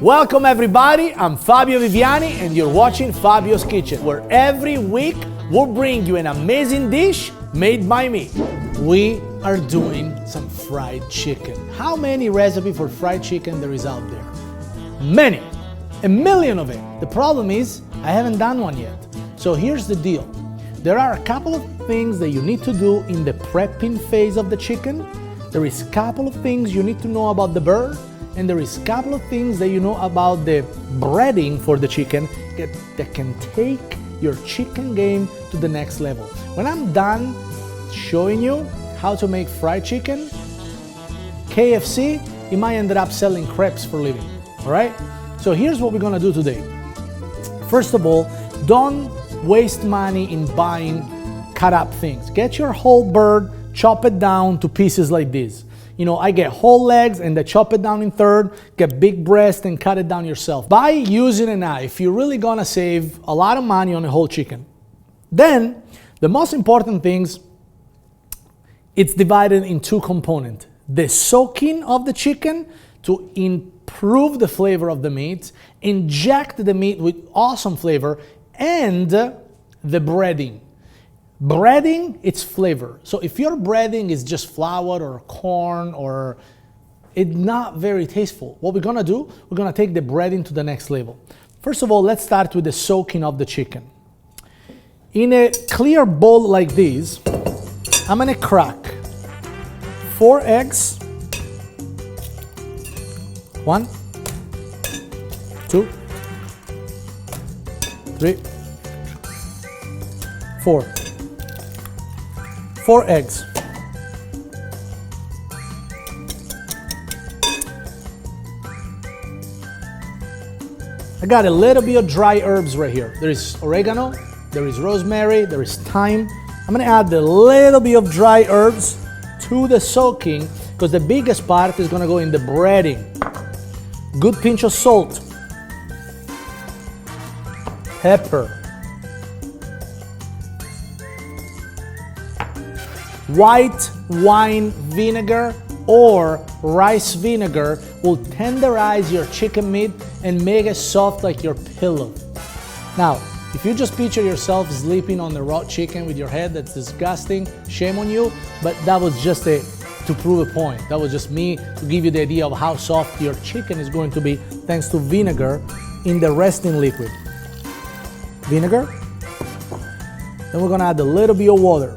Welcome everybody, I'm Fabio Viviani and you're watching Fabio's Kitchen, where every week we'll bring you an amazing dish made by me. We are doing some fried chicken. How many recipes for fried chicken there is out there? Many, 1 million of it. The problem is, I haven't done one yet. So here's the deal. There are a couple of things that you need to do in the prepping phase of the chicken. There is a couple of things you need to know about the bird, and there is a couple of things that you know about the breading for the chicken that can take your chicken game to the next level. When I'm done showing you how to make fried chicken, KFC, it might end up selling crepes for a living, all right? So here's what we're gonna do today. First of all, don't waste money in buying cut up things. Get your whole bird, chop it down to pieces like this. You know, I get whole legs and I chop it down in third, get big breast and cut it down yourself. By using a knife, you're really gonna save a lot of money on a whole chicken. Then, the most important things, it's divided in two components. The soaking of the chicken to improve the flavor of the meat, inject the meat with awesome flavor, and the breading. Breading, it's flavor. So if your breading is just flour or corn or it's not very tasteful, what we're gonna do, we're gonna take the breading to the next level. First of all, let's start with the soaking of the chicken. In a clear bowl like this, I'm gonna crack 4 eggs. 1, 2, 3, 4. 4 eggs. I got a little bit of dry herbs right here. There is oregano, there is rosemary, there is thyme. I'm gonna add a little bit of dry herbs to the soaking because the biggest part is gonna go in the breading. Good pinch of salt, pepper, white wine vinegar or rice vinegar will tenderize your chicken meat and make it soft like your pillow. Now, if you just picture yourself sleeping on the raw chicken with your head, that's disgusting, shame on you, but that was just to prove a point. That was just me to give you the idea of how soft your chicken is going to be thanks to vinegar in the resting liquid. Vinegar. Then we're gonna add a little bit of water.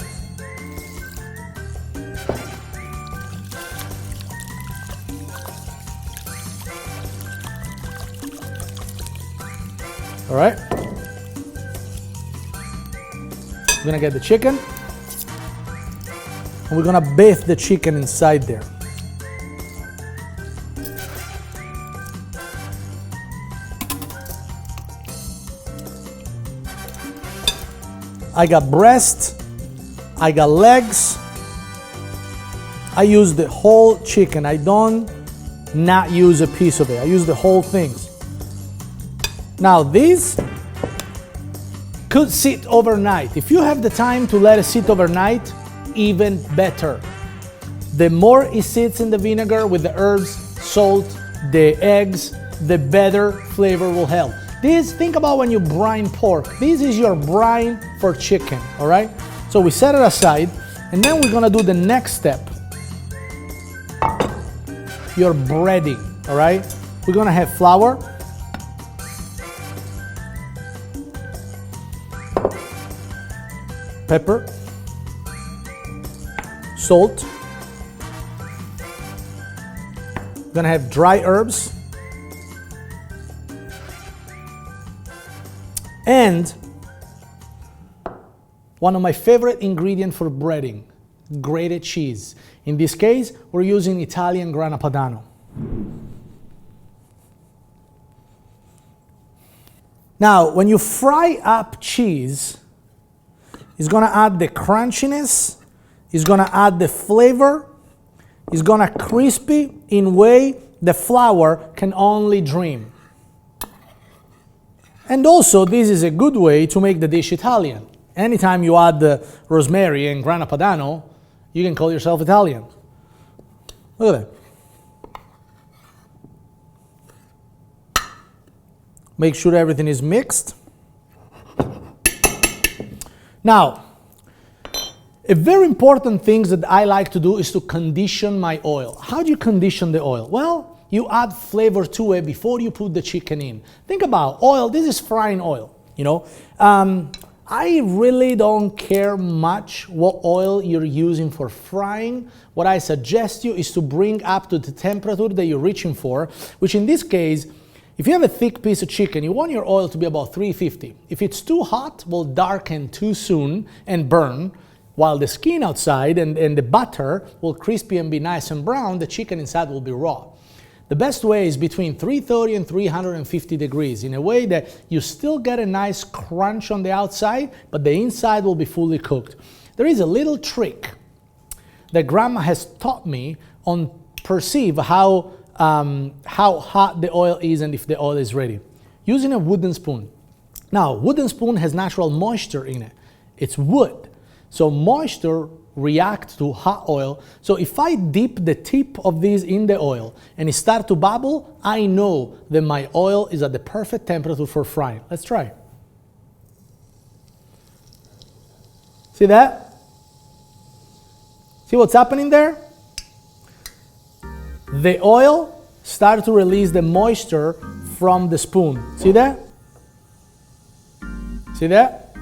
All right, we're gonna get the chicken and we're gonna bathe the chicken inside there. I got breast, I got legs. I use the whole chicken. I don't not use a piece of it. I use the whole things. Now these could sit overnight. If you have the time to let it sit overnight, even better. The more it sits in the vinegar with the herbs, salt, the eggs, the better flavor will help. This, think about when you brine pork. This is your brine for chicken, all right? So we set it aside, and then we're gonna do the next step. Your breading, all right? We're gonna have flour, pepper, salt. We're gonna have dry herbs and one of my favorite ingredients for breading, grated cheese. In this case, we're using Italian Grana Padano. Now, when you fry up cheese, it's gonna add the crunchiness, it's gonna add the flavor, it's gonna crispy in way the flour can only dream. And also, this is a good way to make the dish Italian. Anytime you add the rosemary and Grana Padano, you can call yourself Italian. Look at that. Make sure everything is mixed. Now, a very important thing that I like to do is to condition my oil. How do you condition the oil? Well, you add flavor to it before you put the chicken in. Think about oil. This is frying oil, you know. I really don't care much what oil you're using for frying. What I suggest you is to bring up to the temperature that you're reaching for, which in this case, if you have a thick piece of chicken, you want your oil to be about 350. If it's too hot, it will darken too soon and burn, while the skin outside and the butter will crispy and be nice and brown. The chicken inside will be raw. The best way is between 330 and 350 degrees, in a way that you still get a nice crunch on the outside, but the inside will be fully cooked. There is a little trick that Grandma has taught me on perceive how hot the oil is and if the oil is ready. Using a wooden spoon. Now, wooden spoon has natural moisture in it. It's wood. So moisture reacts to hot oil. So if I dip the tip of this in the oil and it starts to bubble, I know that my oil is at the perfect temperature for frying. Let's try. See that? See what's happening there? The oil starts to release the moisture from the spoon. See that? See that?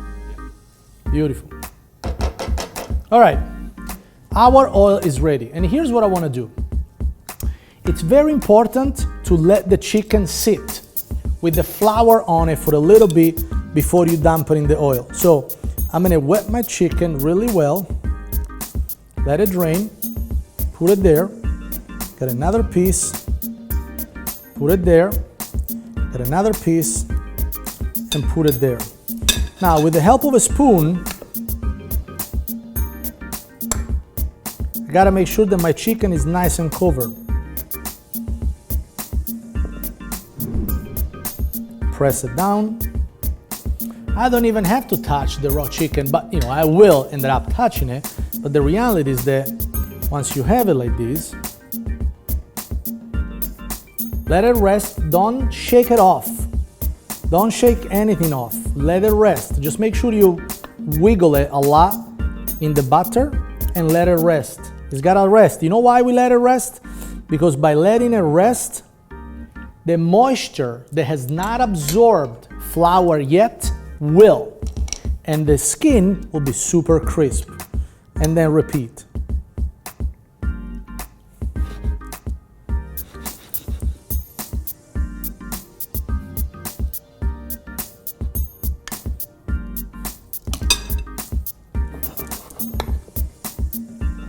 Beautiful. All right, our oil is ready. And here's what I want to do. It's very important to let the chicken sit with the flour on it for a little bit before you dump it in the oil. So I'm going to wet my chicken really well. Let it drain. Put it there. Get another piece. Put it there. Get another piece. And put it there. Now, with the help of a spoon, I gotta make sure that my chicken is nice and covered. Press it down. I don't even have to touch the raw chicken, but you know, I will end up touching it. But the reality is that once you have it like this, let it rest. Don't shake it off. Don't shake anything off. Let it rest. Just make sure you wiggle it a lot in the butter and let it rest. It's gotta rest. You know why we let it rest? Because by letting it rest, the moisture that has not absorbed flour yet will. And the skin will be super crisp. And then repeat.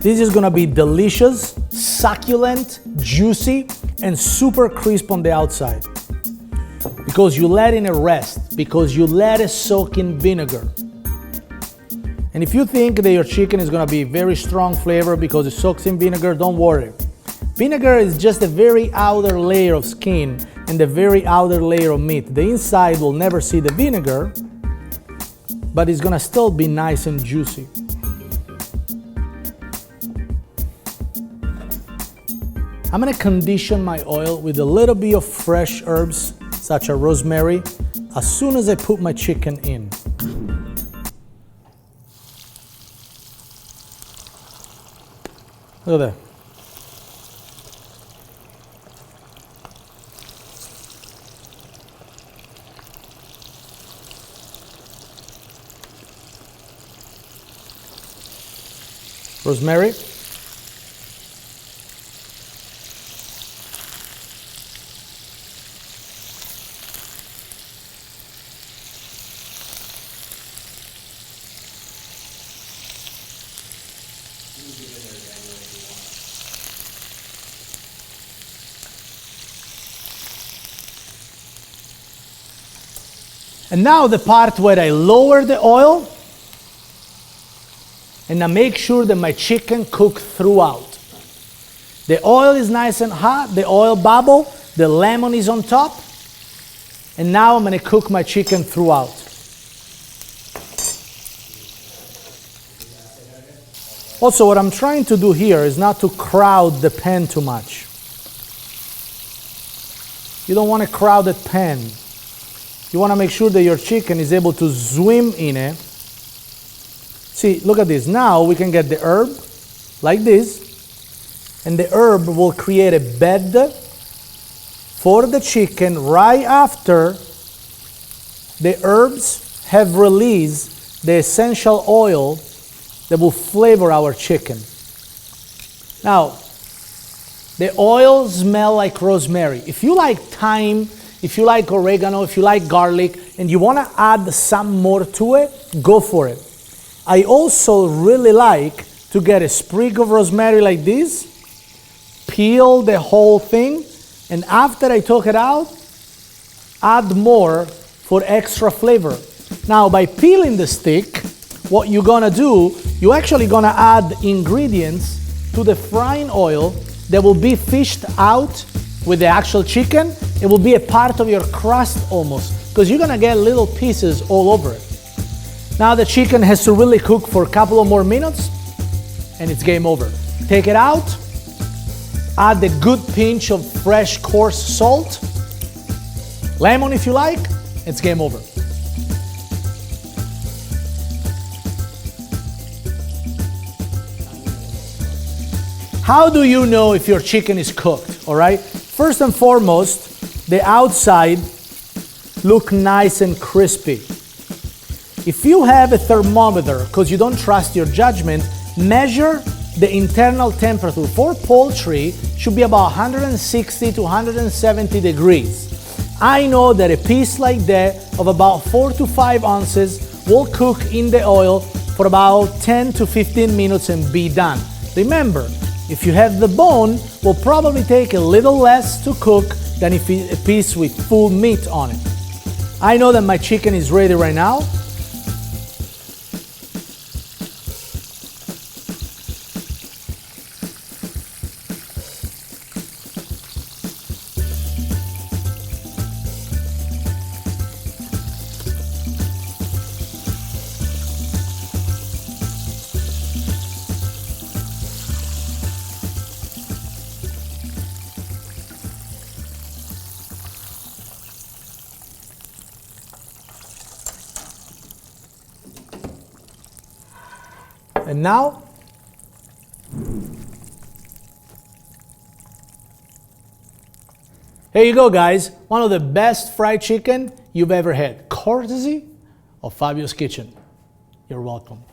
This is gonna be delicious, succulent, juicy, and super crisp on the outside. Because you let it rest, because you let it soak in vinegar. And if you think that your chicken is gonna be very strong flavor because it soaks in vinegar, don't worry. Vinegar is just a very outer layer of skin and the very outer layer of meat. The inside will never see the vinegar, but it's gonna still be nice and juicy. I'm gonna condition my oil with a little bit of fresh herbs, such as rosemary, as soon as I put my chicken in. Look at that. Rosemary. And now the part where I lower the oil and I make sure that my chicken cooks throughout. The oil is nice and hot, the oil bubble, the lemon is on top, and now I'm going to cook my chicken throughout. Also, what I'm trying to do here is not to crowd the pan too much. You don't want a crowded pan. You want to make sure that your chicken is able to swim in it. See, look at this. Now we can get the herb like this, and the herb will create a bed for the chicken right after the herbs have released the essential oil that will flavor our chicken. Now, the oil smells like rosemary. If you like thyme, if you like oregano, if you like garlic, and you want to add some more to it, go for it. I also really like to get a sprig of rosemary like this, peel the whole thing, and after I took it out, add more for extra flavor. Now, by peeling the stick, what you're gonna do, you're actually gonna add ingredients to the frying oil that will be fished out with the actual chicken. It will be a part of your crust almost, because you're gonna get little pieces all over it. Now the chicken has to really cook for a couple of more minutes, and it's game over. Take it out, add a good pinch of fresh coarse salt, lemon if you like, it's game over. How do you know if your chicken is cooked, all right? First and foremost, the outside look nice and crispy. If you have a thermometer, because you don't trust your judgment, measure the internal temperature for poultry should be about 160 to 170 degrees. I know that a piece like that of about 4 to 5 ounces will cook in the oil for about 10 to 15 minutes and be done. Remember, if you have the bone, will probably take a little less to cook than if it's a piece with full meat on it. I know that my chicken is ready right now. And now, here you go, guys. One of the best fried chicken you've ever had, courtesy of Fabio's Kitchen. You're welcome.